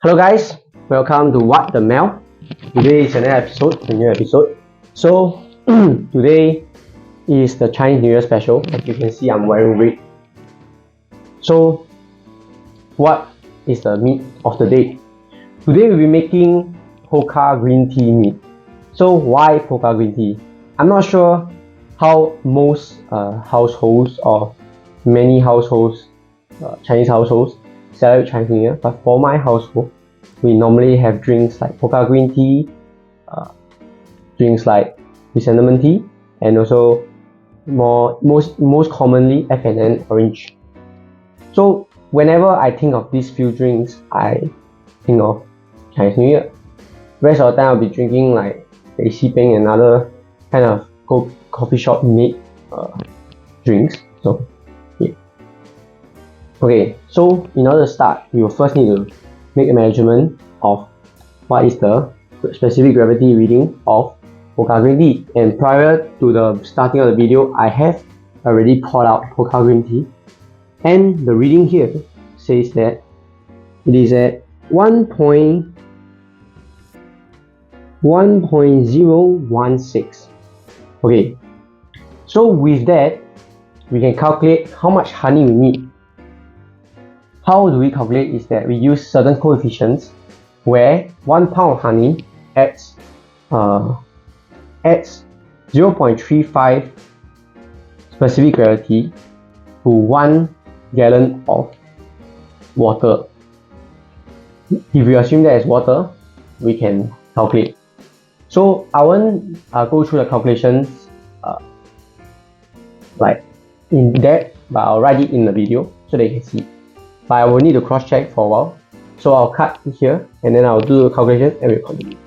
Hello guys, welcome to What the Mail. Today is a new episode. So today is the Chinese New Year special. As you can see, I'm wearing red. So what is the meat of the day? Today we'll be making Pokka Green Tea meat. So why Pokka Green Tea? I'm not sure how most households or many households, Chinese households, celebrate Chinese New Year, but for my household, we normally have drinks like Pokka Green Tea, drinks like chrysanthemum tea, and also most commonly F&N orange. So whenever I think of these few drinks, I think of Chinese New Year. Rest of the time I'll be drinking like Xipeng and other kind of coffee shop made drinks. So yeah. Okay, so in order to start, we will first need to make a measurement of what is the specific gravity reading of Pokka Green Tea. And prior to the starting of the video, I have already poured out Pokka Green Tea, and the reading here says that it is at 1.016. Okay, so with that, we can calculate how much honey we need. How do we calculate is that we use certain coefficients where 1 pound of honey adds 0.35 specific gravity to 1 gallon of water. If we assume that as water, we can calculate. So I won't go through the calculations like in depth, but I'll write it in the video so that you can see. But I will need to cross check for a while, so I'll cut here and then I'll do the calculation and we'll continue.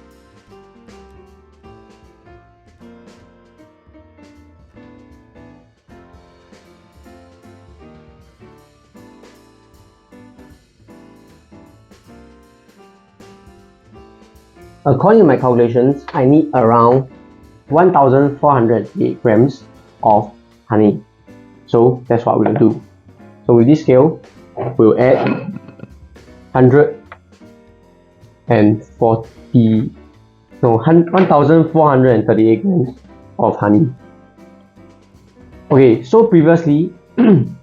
According to my calculations, I need around 1,408 grams of honey. So that's what we'll do. So with this scale, we'll add 1,438 grams of honey. Okay, so previously, one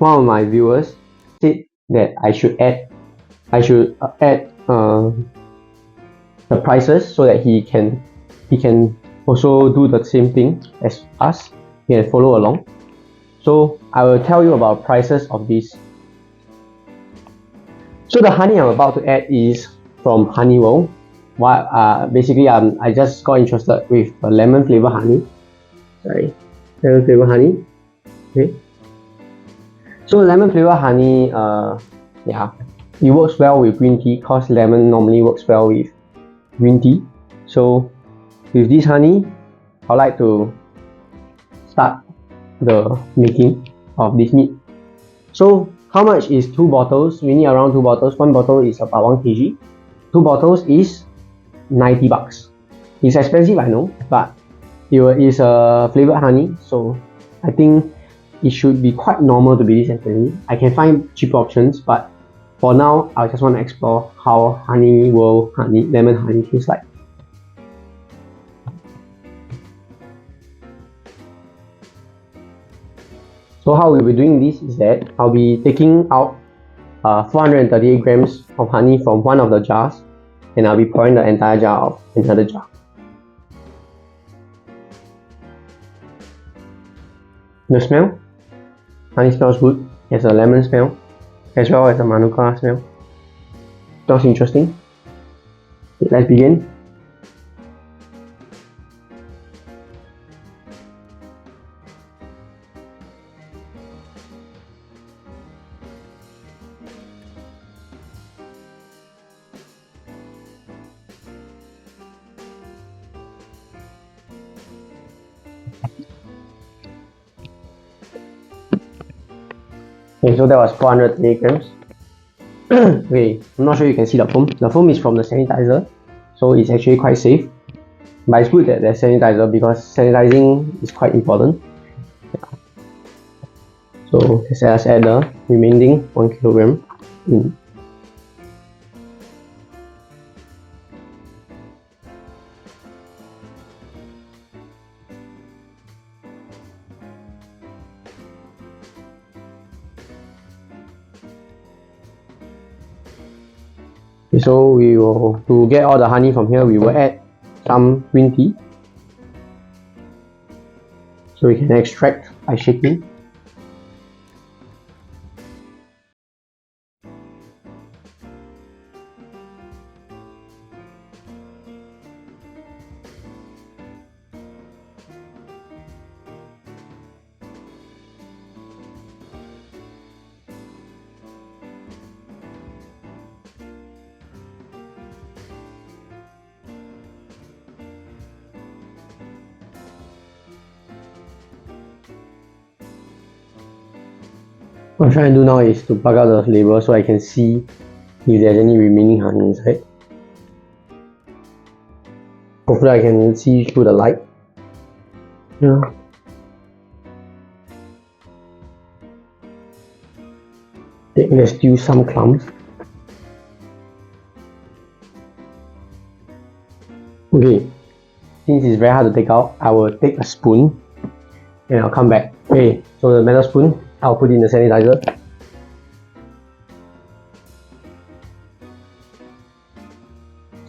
of my viewers said that I should add the prices so that he can also do the same thing as us. He can follow along. So I will tell you about prices of this. So the honey I'm about to add is from Honeywell. Basically I just got interested with lemon flavor honey. Lemon flavor honey. Okay. So lemon flavor honey, yeah, it works well with green tea because lemon normally works well with green tea. So with this honey, I'd like to start the making of this meat. So how much is 2 bottles? We need around 2 bottles. 1 bottle is about 1 kg. 2 bottles is 90 bucks. It's expensive, I know, but it is a flavored honey, so I think it should be quite normal to be this expensive. I can find cheaper options, but for now, I just want to explore how lemon honey tastes like. So how we'll be doing this is that I'll be taking out 438 grams of honey from one of the jars, and I'll be pouring the entire jar of another jar. The smell? Honey smells good. It has a lemon smell as well as a manuka smell. Smells interesting. Okay, let's begin. Okay, so that was 438 grams. Okay, I'm not sure you can see the foam. The foam is from the sanitizer, so it's actually quite safe. But it's good that there's sanitizer because sanitizing is quite important. Yeah. So let's add the remaining 1 kilogram in. Okay, so we will, to get all the honey from here, we will add some green tea. So we can extract by shaking. What I'm trying to do now is to plug out the label so I can see if there's any remaining honey inside. Hopefully I can see through the light. Yeah. I think there's still some clumps. Okay, since it's very hard to take out, I will take a spoon and I'll come back. Okay, so the metal spoon, I'll put in the sanitizer.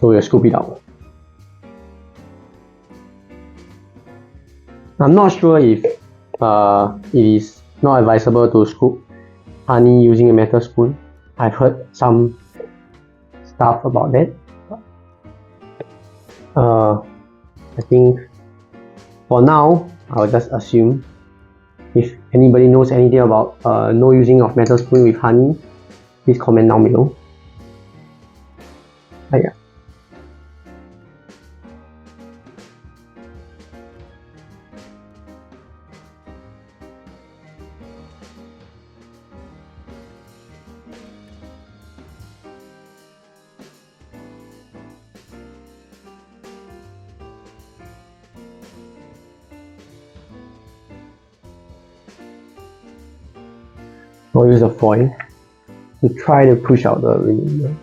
So we'll scoop it out. I'm not sure if it is not advisable to scoop honey using a metal spoon. I've heard some stuff about that. I think for now, I'll just assume. If anybody knows anything about no using of metal spoon with honey, please comment down below. But yeah. I'll use a foil to try to push out the remainder.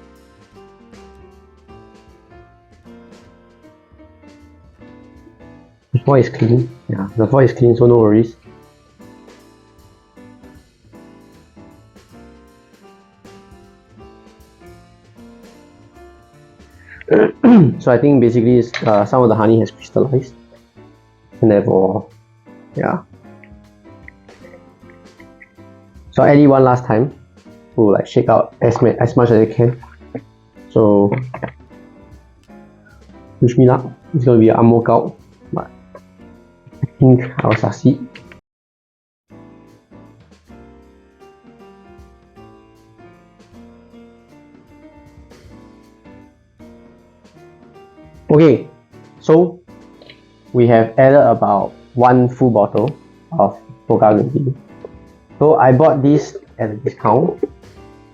The foil is clean. Yeah, the foil is clean, so no worries. So I think basically some of the honey has crystallized, and therefore, yeah. So I add it one last time to like shake out as much as I can. So wish me luck. It's gonna be an arm workout, but I think I'll succeed. Okay, so we have added about 1 full bottle of Pokka Green Tea. So I bought this at a discount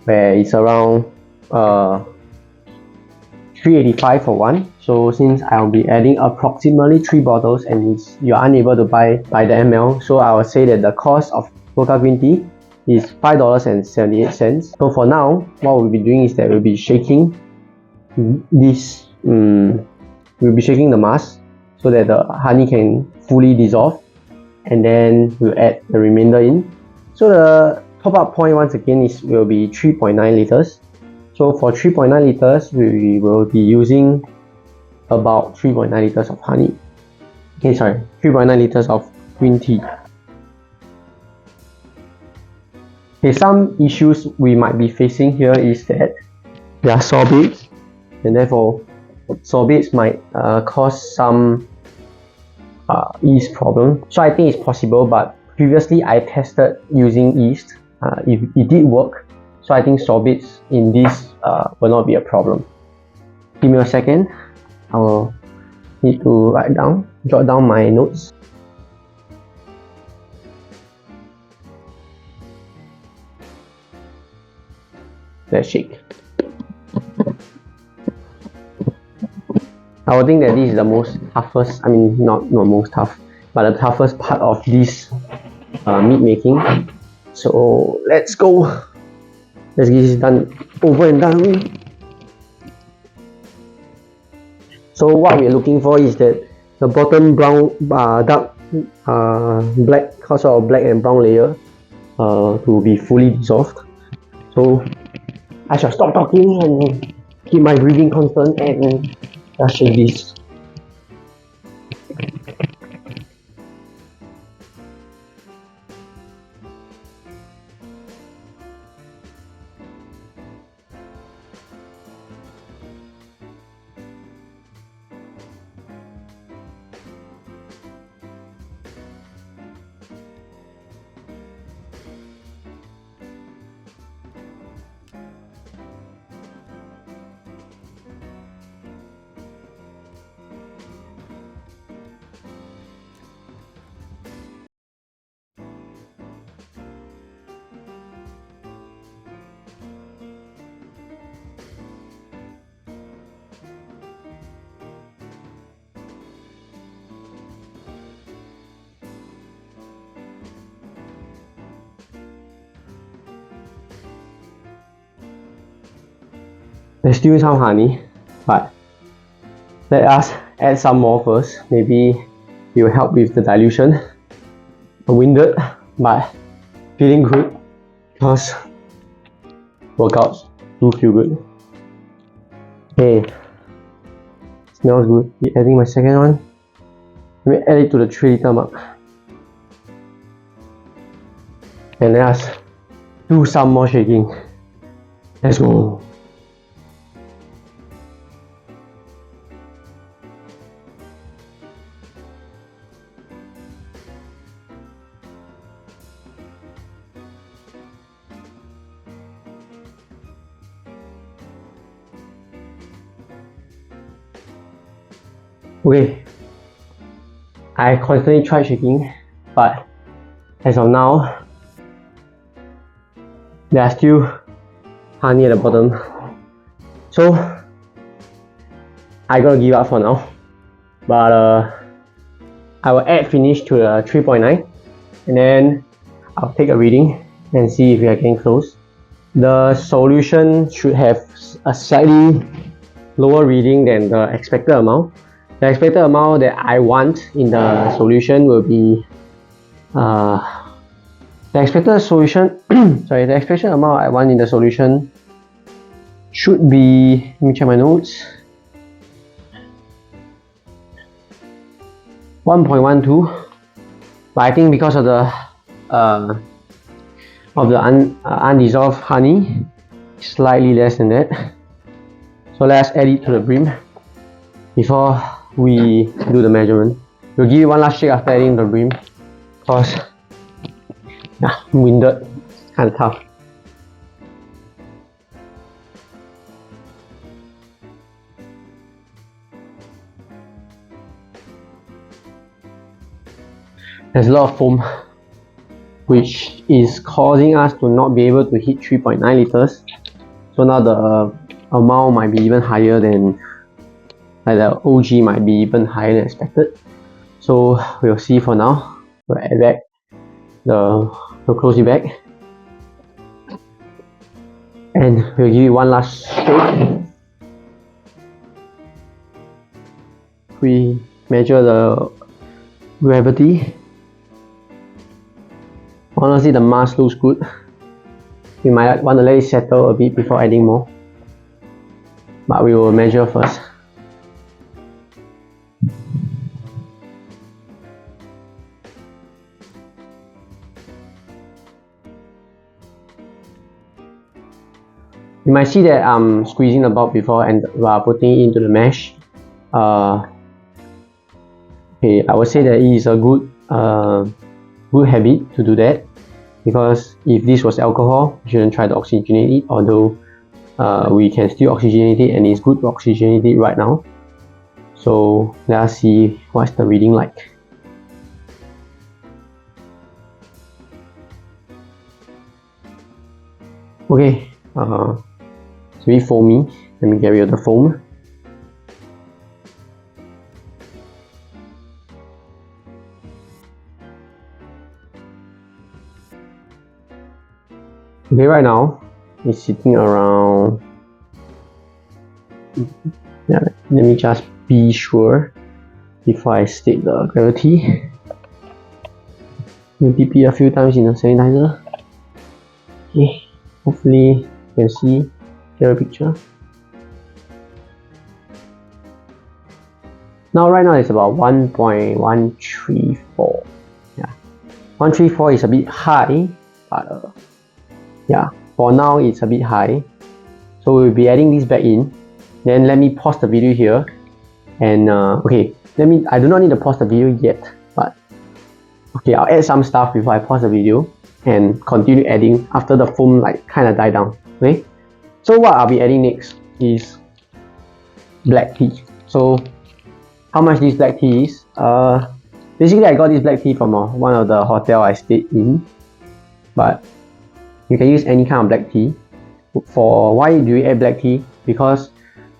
where it's around 385 for one. So since I'll be adding approximately 3 bottles and you're unable to buy by the ml, so I will say that the cost of Pokka Green Tea is $5.78. So for now, what we'll be doing is that we'll be shaking this. We'll be shaking the mask so that the honey can fully dissolve, and then we'll add the remainder in. So the top up point once again will be 3.9 liters. So for 3.9 liters, we will be using about 3.9 liters of honey. Okay, sorry, 3.9 liters of green tea. Okay, some issues we might be facing here is that there are sorbates, and therefore sorbates might cause some yeast problem. So I think it's possible, but previously I tested using yeast. It did work. So I think sorbates in this will not be a problem. Give me a second. I will need to jot down my notes. Let's shake. I would think that this is the most toughest, I mean not most tough, but the toughest part of this mead making. So let's go. Let's get this done, over and done with. So what we're looking for is that the bottom brown, dark, black, sort of black and brown layer to be fully dissolved. So I shall stop talking and keep my breathing constant and just shake this. There's still some honey, but let us add some more first. Maybe it will help with the dilution. I'm winded, but feeling good because workouts do feel good. Okay, smells good. Adding my second one. Let me add it to the 3 liter mark. And let us do some more shaking. Let's go. Okay, I constantly try shaking, but as of now, there are still honey at the bottom. So I gotta give up for now. But I will add finish to the 3.9 and then I'll take a reading and see if we are getting close. The solution should have a slightly lower reading than the expected amount. The expected amount that I want in the solution will be the expected solution sorry, the expected amount I want in the solution should be, let me check my notes, 1.12, but I think because of the undissolved honey, slightly less than that. So let's add it to the brim before we do the measurement. We'll give it one last shake after adding the brim because I'm winded, it's kind of tough. There's a lot of foam which is causing us to not be able to hit 3.9 liters. So now the amount might be even higher than, like the OG might be even higher than expected. So we'll see for now. We'll add back we'll close it back. And we'll give it one last shake. We measure the gravity. Honestly, the mass looks good. We might want to let it settle a bit before adding more, but we will measure first. You might see that I'm squeezing the bulb before and putting it into the mesh. Okay, I would say that it is a good habit to do that, because if this was alcohol, you shouldn't try to oxygenate it, although we can still oxygenate it and it's good to oxygenate it right now. So let us see what's the reading like. Okay, it's very foamy. Let me get rid of the foam. Okay, right now it's sitting around, yeah, let me just be sure before I state the gravity. We'll dip it a few times in the sanitizer. Okay, hopefully you can see, get a picture. Now right now it's about 1.134. Yeah, 134 is a bit high, but yeah, for now it's a bit high. So we'll be adding this back in. Then let me pause the video here. And okay, I do not need to pause the video yet, but okay, I'll add some stuff before I pause the video and continue adding after the foam like kind of die down. Okay, so what I'll be adding next is black tea. So how much this black tea is? Basically I got this black tea from one of the hotel I stayed in, but you can use any kind of black tea. For why do we add black tea? Because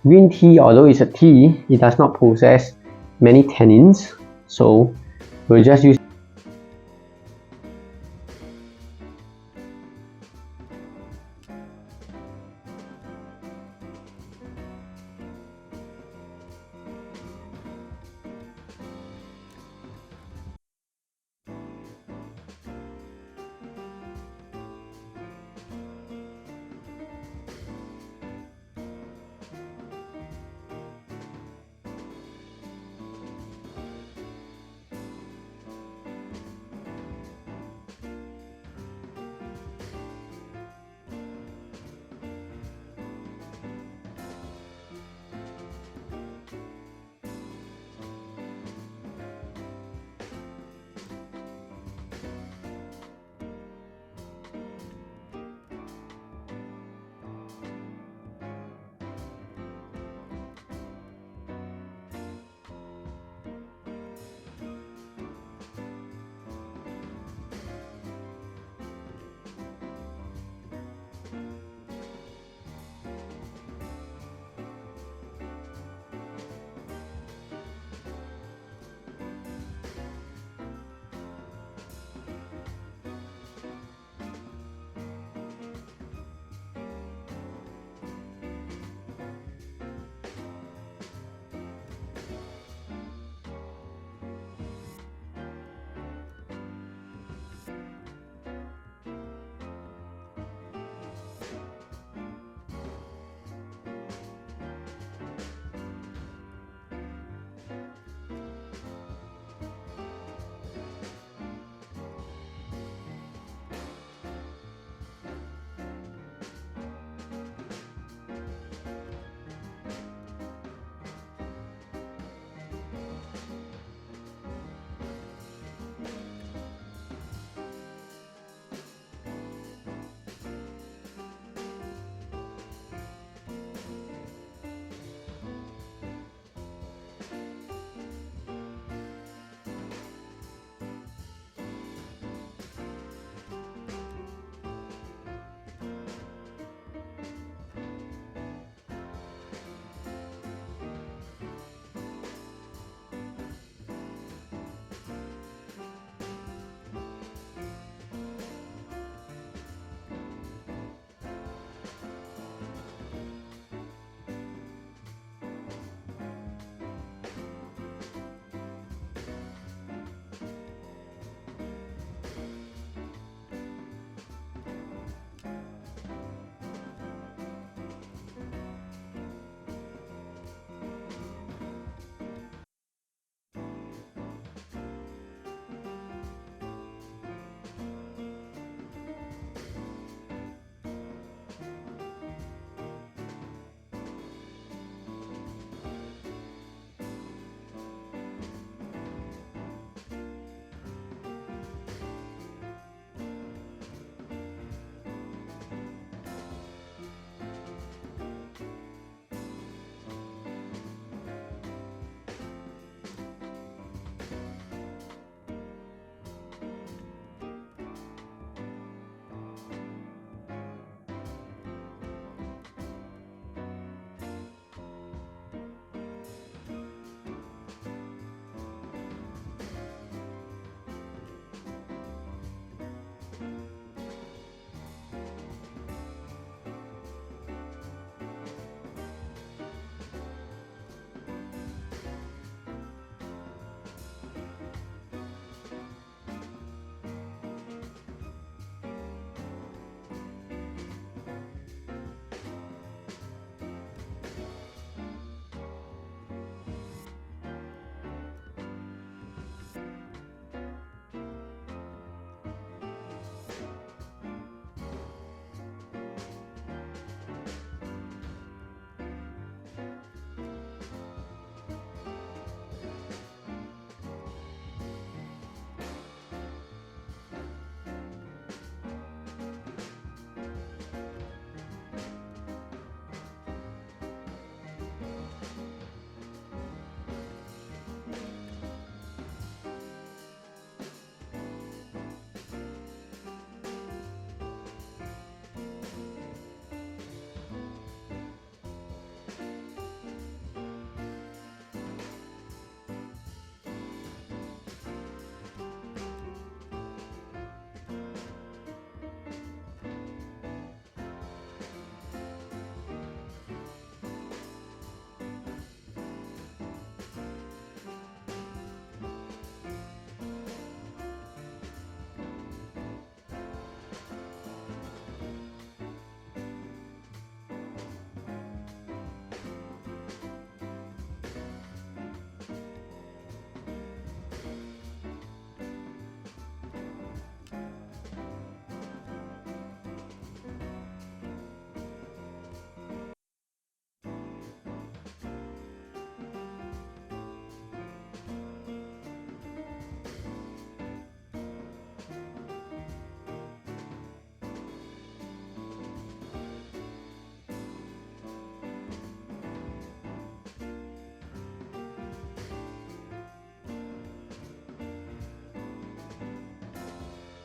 green tea, although it's a tea, it does not possess many tannins, so we'll just use